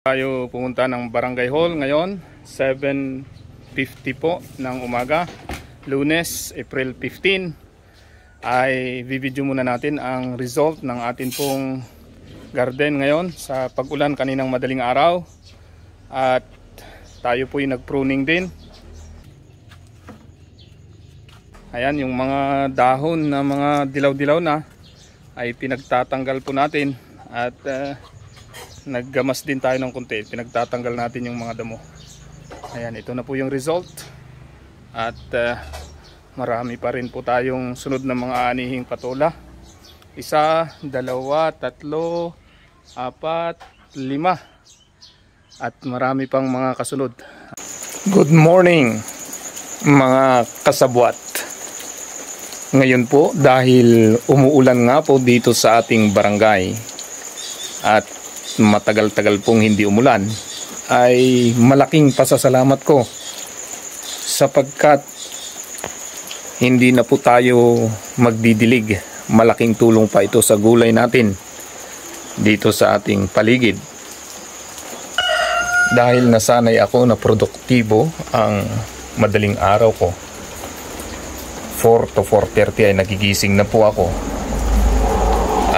Tayo pumunta ng Barangay Hall ngayon, 7:50 po ng umaga, Lunes, April 15. Ay video muna natin ang result ng atin pong garden ngayon sa pag-ulan kaninang madaling araw. At tayo po yung nag-pruning din. Ayan, yung mga dahon na mga dilaw-dilaw na ay pinagtatanggal po natin. At naggamas din tayo ng konti, pinagtatanggal natin yung mga damo. Ayan, ito na po yung result. At marami pa rin po tayong sunod na mga anihing patola. 1, 2, 3, 4, 5 at marami pang mga kasunod. Good morning mga kasabwat. Ngayon po, dahil umuulan nga po dito sa ating barangay at matagal-tagal pong hindi umulan, ay malaking pasasalamat ko sapagkat hindi na po tayo magdidilig. Malaking tulong pa ito sa gulay natin dito sa ating paligid. Dahil nasanay ako na produktibo ang madaling araw ko, 4 to 4:30 ay nagigising na po ako,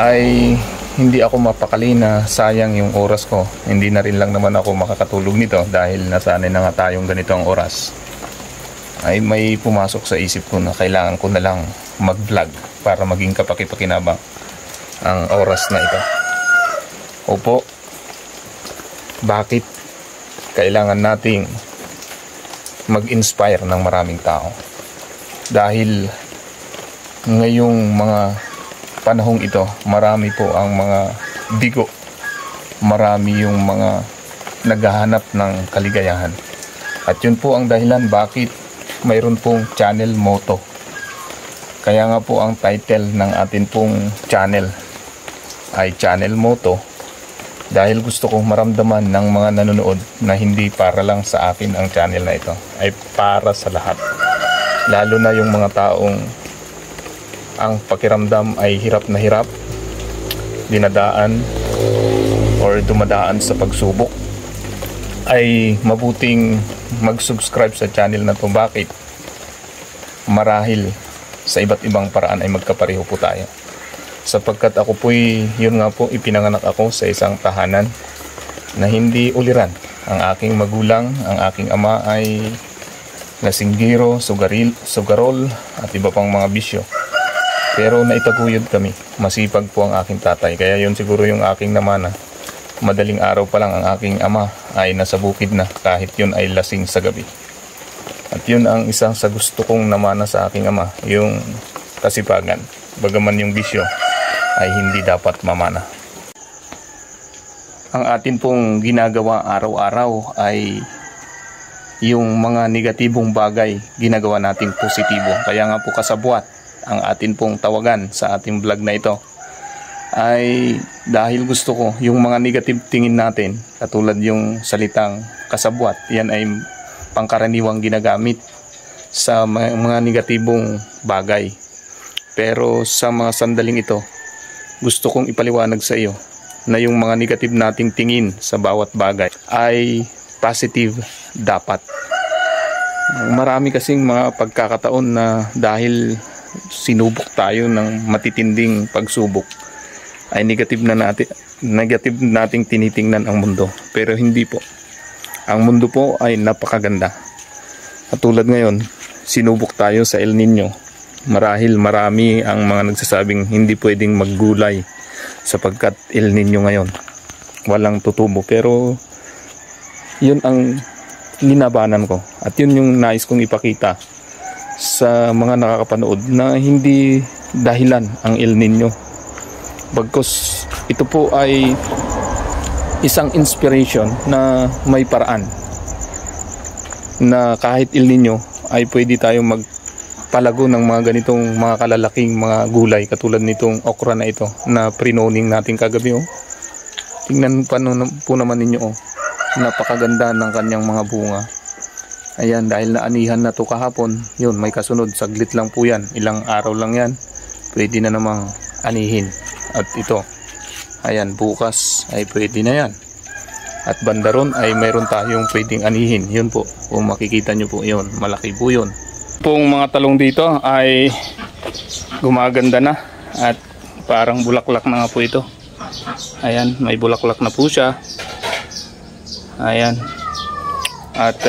ay hindi ako mapakali na sayang yung oras ko. Hindi na rin lang naman ako makakatulog nito dahil nasanay na nga tayong ganito ang oras. Ay may pumasok sa isip ko na kailangan ko na lang mag-vlog para maging kapaki-pakinabang ang oras na ito. Opo, bakit kailangan nating mag-inspire ng maraming tao? Dahil ngayong mga panahong ito, marami po ang mga bigo, marami yung mga naghahanap ng kaligayahan. At yun po ang dahilan bakit mayroon pong channel motto. Kaya nga po ang title ng atin pong channel ay channel motto, dahil gusto kong maramdaman ng mga nanonood na hindi para lang sa akin ang channel na ito, ay para sa lahat. Lalo na yung mga taong ang pakiramdam ay hirap na hirap, dinadaan or dumadaan sa pagsubok, ay mabuting mag-subscribe sa channel na to. Bakit? Marahil sa iba't ibang paraan ay magkapareho po tayo. Sapagkat ako po'y, yun nga po, ipinanganak ako sa isang tahanan na hindi uliran. Ang aking magulang, ang aking ama ay lasinggero, sugarol at iba pang mga bisyo. Pero naitaguyod kami. Masipag po ang aking tatay. Kaya yun siguro yung aking namana. Madaling araw pa lang ang aking ama ay nasa bukid na, kahit yun ay lasing sa gabi. At yun ang isang sa gusto kong namana sa aking ama, yung kasipagan. Bagaman yung bisyo ay hindi dapat mamana. Ang atin pong ginagawa araw-araw ay yung mga negatibong bagay ginagawa nating positibo. Kaya nga po kasabwat, ang atin pong tawagan sa ating vlog na ito ay dahil gusto ko yung mga negative tingin natin, katulad yung salitang kasabwat, yan ay pangkaraniwang ginagamit sa mga negatibong bagay. Pero sa mga sandaling ito, gusto kong ipaliwanag sa iyo na yung mga negative nating tingin sa bawat bagay ay positive dapat. Marami kasing mga pagkakataon na dahil sinubok tayo ng matitinding pagsubok ay negative nating tinitingnan ang mundo. Pero hindi po. Ang mundo po ay napakaganda. At tulad ngayon, sinubok tayo sa El Nino. Marahil marami ang mga nagsasabing hindi pwedeng maggulay sapagkat El Nino ngayon, walang tutubo. Pero yun ang linabanan ko at yun yung nais kong ipakita sa mga nakakapanood na hindi dahilan ang El Nino. Bagkus ito po ay isang inspiration na may paraan na kahit El Nino ay pwede tayong magpalago ng mga ganitong mga kalalaking mga gulay, katulad nitong okra na ito na prinoning natin kagabi. Tingnan po naman ninyo, napakaganda ng kanyang mga bunga. Ayan, dahil naanihan na to kahapon, yun, may kasunod, saglit lang po yan, ilang araw lang yan, pwede na namang anihin. At ito, ayan, bukas ay pwede na yan. At banda ron ay mayroon tayong pwedeng anihin. Yun po, kung makikita nyo po yun, malaki po yun. Pong mga talong dito ay gumaganda na at parang bulaklak na nga po ito. Ayan, may bulaklak na po siya. Ayan. At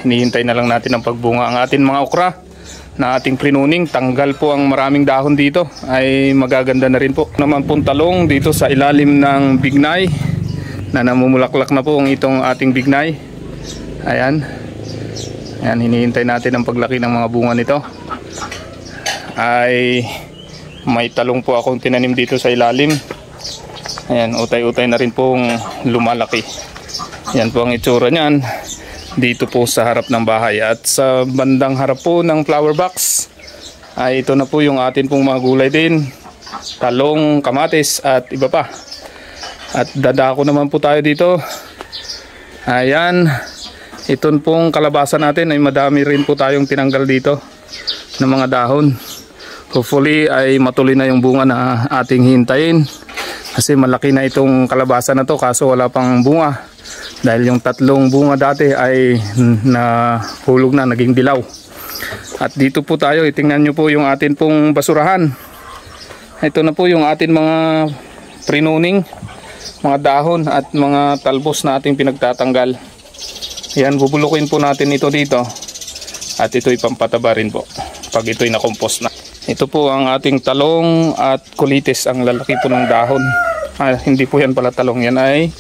hinihintay na lang natin ang pagbunga. Ang ating mga okra na ating prinuning, tanggal po ang maraming dahon dito, ay magaganda na rin po. Naman pong talong dito sa ilalim ng bignay na namumulaklak na po ang itong ating bignay. Ayan. Ayan, hinihintay natin ang paglaki ng mga bunga nito. Ay may talong po akong tinanim dito sa ilalim. Ayan, utay-utay na rin pong lumalaki. Yan po ang itsura niyan dito po sa harap ng bahay. At sa bandang harap po ng flower box ay ito na po yung atin pong mga gulay din, talong, kamatis at iba pa. At dadako naman po tayo dito. Ayan, ito pong kalabasa natin ay madami rin po tayong tinanggal dito ng mga dahon. Hopefully ay matuloy na yung bunga na ating hintayin, kasi malaki na itong kalabasa na to kaso wala pang bunga. Dahil yung tatlong bunga dati ay nahulog na, naging dilaw. At dito po tayo, itingnan nyo po yung atin pong basurahan. Ito na po yung atin mga prinuning, mga dahon at mga talbos na ating pinagtatanggal. Yan, bubulukin po natin ito dito. At ito'y pampataba rin po pag ito'y nakompos na. Ito po ang ating talong at kulitis, ang lalaki po ng dahon. Hindi po yan pala talong, yan ay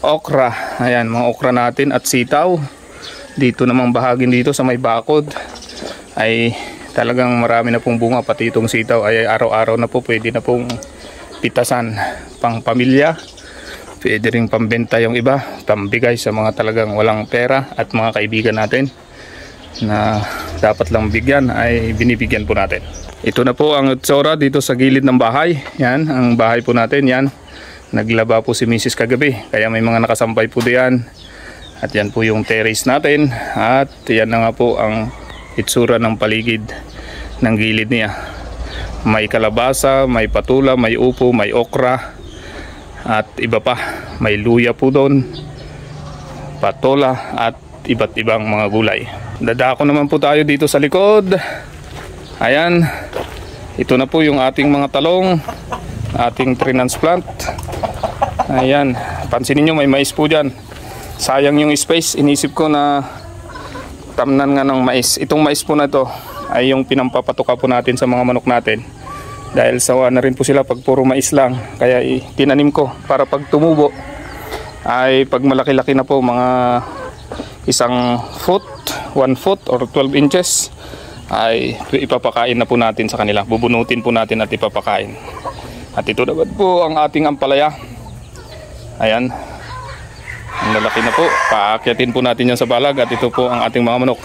okra. Ayan, mga okra natin at sitaw. Dito namang bahagin dito sa may bakod ay talagang marami na pong bunga. Pati itong sitaw ay araw-araw na po pwede na pong pitasan, pang pamilya. Pwede rin pambenta yung iba, pambigay sa mga talagang walang pera at mga kaibigan natin na dapat lang bigyan ay binibigyan po natin. Ito na po ang itsura dito sa gilid ng bahay. Yan, ang bahay po natin yan. Naglaba po si Mrs. kagabi, kaya may mga nakasampay po diyan. At yan po yung terrace natin. At yan na nga po ang itsura ng paligid ng gilid niya. May kalabasa, may patula, may upo, may okra at iba pa. May luya po doon, patola at iba't ibang mga gulay. Dadako naman po tayo dito sa likod. Ayan, ito na po yung ating mga talong, ating transplant. Ayan, pansinin nyo may mais po dyan. Sayang yung space, inisip ko na tamnan nga ng mais. Itong mais po na ito ay yung pinampapatuka po natin sa mga manok natin. Dahil sawa na rin po sila pag puro mais lang. Kaya tinanim ko para pag tumubo ay pag malaki-laki na po, mga 1 foot, 1 foot or 12 inches, ay ipapakain na po natin sa kanila. Bubunutin po natin at ipapakain. At ito naman po ang ating ampalaya. Ayan, ang lalaki na po. Paakyatin po natin yan sa balag. At ito po ang ating mga manok.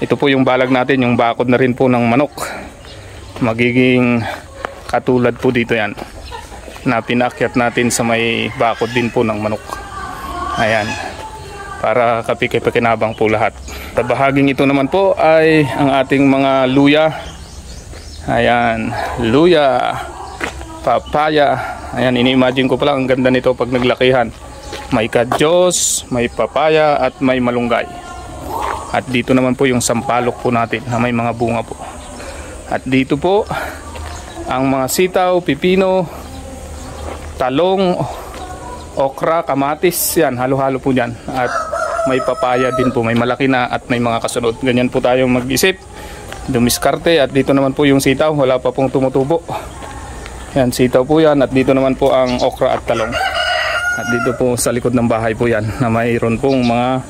Ito po yung balag natin, yung bakod na rin po ng manok. Magiging katulad po dito yan, na pinaakyat natin sa may bakod din po ng manok. Ayan, para kapikipakinabang po lahat. Sa bahaging ito naman po ay ang ating mga luya. Ayan, luya, papaya. Ayan, ini-imagine ko pala ang ganda nito pag naglakihan. May kadyos, may papaya at may malunggay. At dito naman po yung sampalok po natin na may mga bunga po. At dito po ang mga sitaw, pipino, talong, okra, kamatis. Yan, halo-halo po dyan. At may papaya din po, may malaki na at may mga kasunod. Ganyan po tayong mag-isip, dumiskarte. At dito naman po yung sitaw, wala pa pong tumutubo. Yan, sitaw po yan. At dito naman po ang okra at talong. At dito po sa likod ng bahay po yan, na mayroon pong mga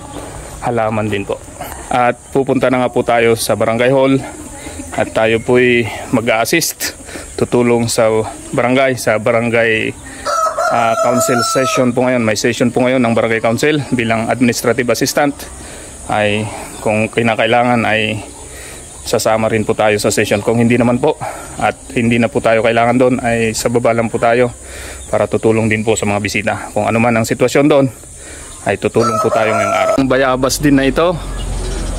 halaman din po. At pupunta na nga po tayo sa barangay hall. At tayo po'y mag-a-assist, tutulong sa barangay, council session po ngayon. May session po ngayon ng barangay council bilang administrative assistant. Ay kung kinakailangan ay sasama rin po tayo sa session. Kung hindi naman po at hindi na po tayo kailangan doon, ay sa baba lang po tayo para tutulong din po sa mga bisita. Kung ano man ang sitwasyon doon, ay tutulong po tayo ngayong araw. Ang bayabas din na ito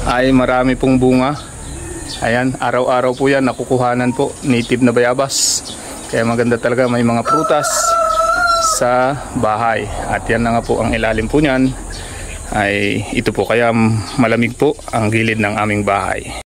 ay marami pong bunga. Ayan, araw-araw po yan nakukuhanan po, native na bayabas. Kaya maganda talaga, may mga prutas sa bahay. At yan na nga po ang ilalim po niyan, ay ito po, kaya malamig po ang gilid ng aming bahay.